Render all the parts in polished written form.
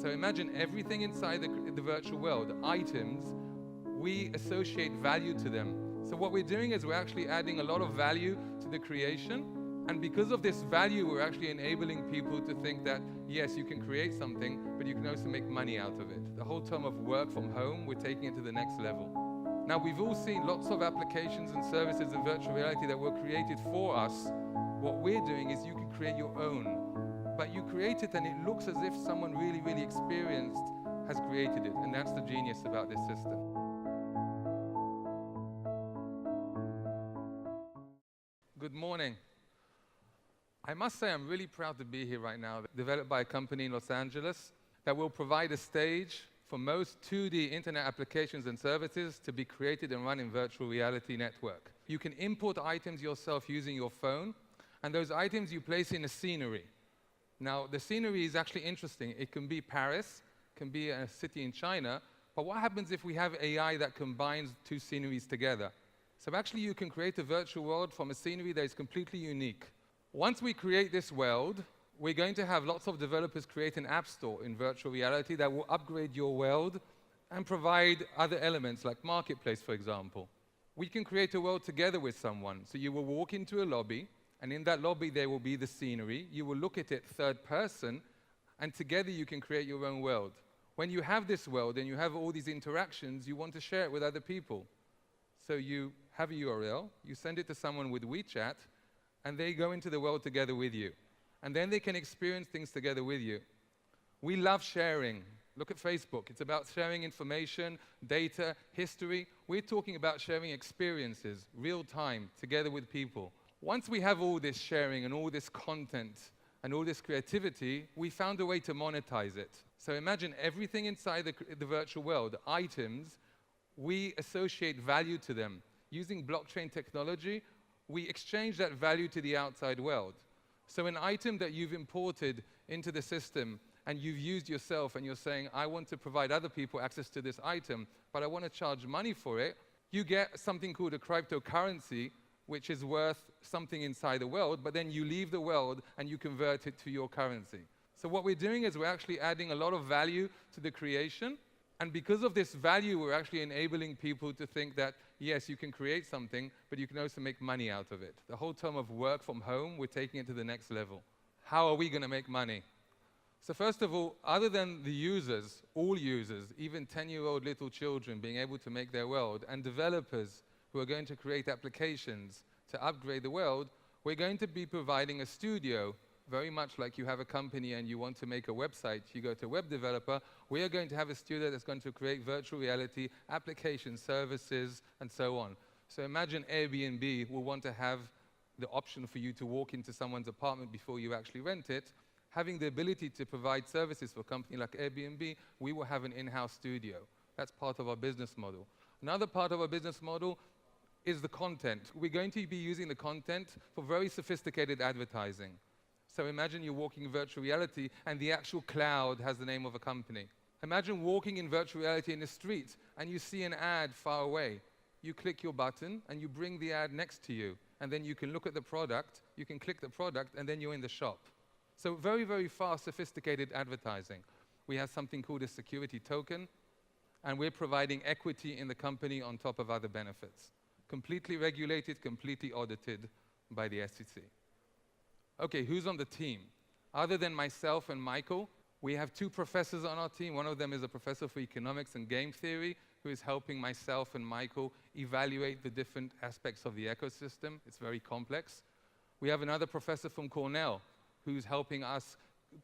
So imagine everything inside the virtual world, items, we associate value to them. So what we're doing is we're actually adding a lot of value to the creation. And because of this value, we're actually enabling people to think that, yes, you can create something, but you can also make money out of it. The whole term of work from home, we're taking it to the next level. Now, we've all seen lots of applications and services in virtual reality that were created for us. What we're doing is you can create your own. But you create it and it looks as if someone really, really experienced has created it. And that's the genius about this system. Good morning. I must say I'm really proud to be here right now, developed by a company in Los Angeles that will provide a stage for most 2D internet applications and services to be created and run in virtual reality network. You can import items yourself using your phone, and those items you place in a scenery. Now, the scenery is actually interesting. It can be Paris, can be a city in China, but what happens if we have AI that combines two sceneries together? So actually you can create a virtual world from a scenery that is completely unique. Once we create this world, we're going to have lots of developers create an app store in virtual reality that will upgrade your world and provide other elements like marketplace, for example. We can create a world together with someone. So you will walk into a lobby, and in that lobby there will be the scenery. You will look at it third person, and together you can create your own world. When you have this world and you have all these interactions, you want to share it with other people. So you have a URL, you send it to someone with WeChat, and they go into the world together with you. And then they can experience things together with you. We love sharing. Look at Facebook. It's about sharing information, data, history. We're talking about sharing experiences, real time, together with people. Once we have all this sharing and all this content and all this creativity, we found a way to monetize it. So imagine everything inside the virtual world, items, we associate value to them. Using blockchain technology, we exchange that value to the outside world. So an item that you've imported into the system and you've used yourself and you're saying, I want to provide other people access to this item, but I want to charge money for it, you get something called a cryptocurrency, which is worth something inside the world, but then you leave the world and you convert it to your currency. So what we're doing is we're actually adding a lot of value to the creation, and because of this value, we're actually enabling people to think that, yes, you can create something, but you can also make money out of it. The whole term of work from home, we're taking it to the next level. How are we going to make money? So first of all, other than the users, all users, even 10-year-old little children being able to make their world, and developers who are going to create applications to upgrade the world, we're going to be providing a studio, very much like you have a company and you want to make a website, you go to a web developer, we are going to have a studio that's going to create virtual reality application services and so on. So imagine Airbnb will want to have the option for you to walk into someone's apartment before you actually rent it. Having the ability to provide services for a company like Airbnb, we will have an in-house studio. That's part of our business model. Another part of our business model is the content. We're going to be using the content for very sophisticated advertising. So imagine you're walking in virtual reality and the actual cloud has the name of a company. Imagine walking in virtual reality in the street and you see an ad far away. You click your button and you bring the ad next to you, and then you can look at the product, you can click the product, and then you're in the shop. So very, very fast, sophisticated advertising. We have something called a security token, and we're providing equity in the company on top of other benefits. Completely regulated, completely audited by the SEC. Okay, who's on the team? Other than myself and Michael, we have two professors on our team. One of them is a professor for economics and game theory, who is helping myself and Michael evaluate the different aspects of the ecosystem. It's very complex. We have another professor from Cornell, who's helping us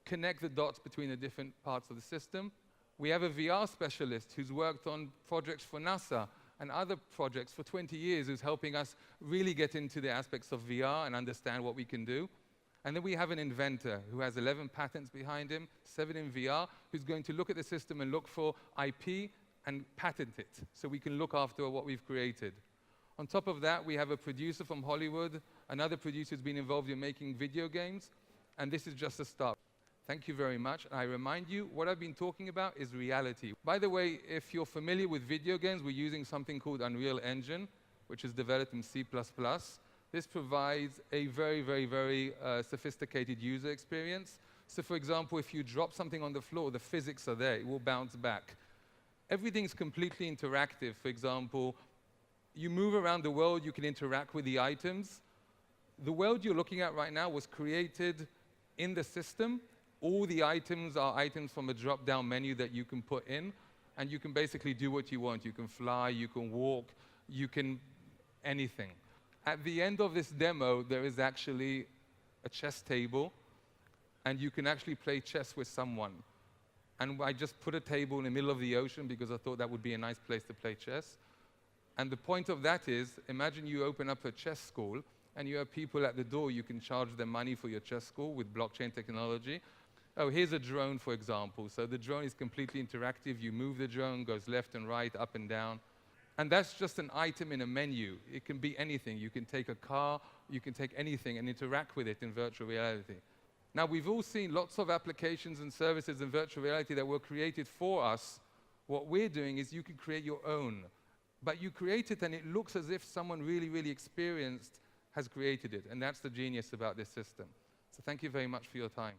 connect the dots between the different parts of the system. We have a VR specialist who's worked on projects for NASA and other projects for 20 years, who's helping us really get into the aspects of VR and understand what we can do. And then we have an inventor who has 11 patents behind him, 7 in VR, who's going to look at the system and look for IP and patent it, so we can look after what we've created. On top of that, we have a producer from Hollywood, another producer who's been involved in making video games, and this is just a start. Thank you very much. And I remind you, what I've been talking about is reality. By the way, if you're familiar with video games, we're using something called Unreal Engine, which is developed in C++. This provides a very, very, very sophisticated user experience. So for example, if you drop something on the floor, the physics are there, it will bounce back. Everything's completely interactive. For example, you move around the world, you can interact with the items. The world you're looking at right now was created in the system. All the items are items from a drop-down menu that you can put in, and you can basically do what you want. You can fly, you can walk, you can anything. At the end of this demo, there is actually a chess table, and you can actually play chess with someone. And I just put a table in the middle of the ocean because I thought that would be a nice place to play chess. And the point of that is, imagine you open up a chess school, and you have people at the door, you can charge them money for your chess school with blockchain technology. Oh, here's a drone, for example. So the drone is completely interactive. You move the drone, goes left and right, up and down. And that's just an item in a menu. It can be anything. You can take a car, you can take anything and interact with it in virtual reality. Now, we've all seen lots of applications and services in virtual reality that were created for us. What we're doing is you can create your own. But you create it and it looks as if someone really, really experienced has created it. And that's the genius about this system. So thank you very much for your time.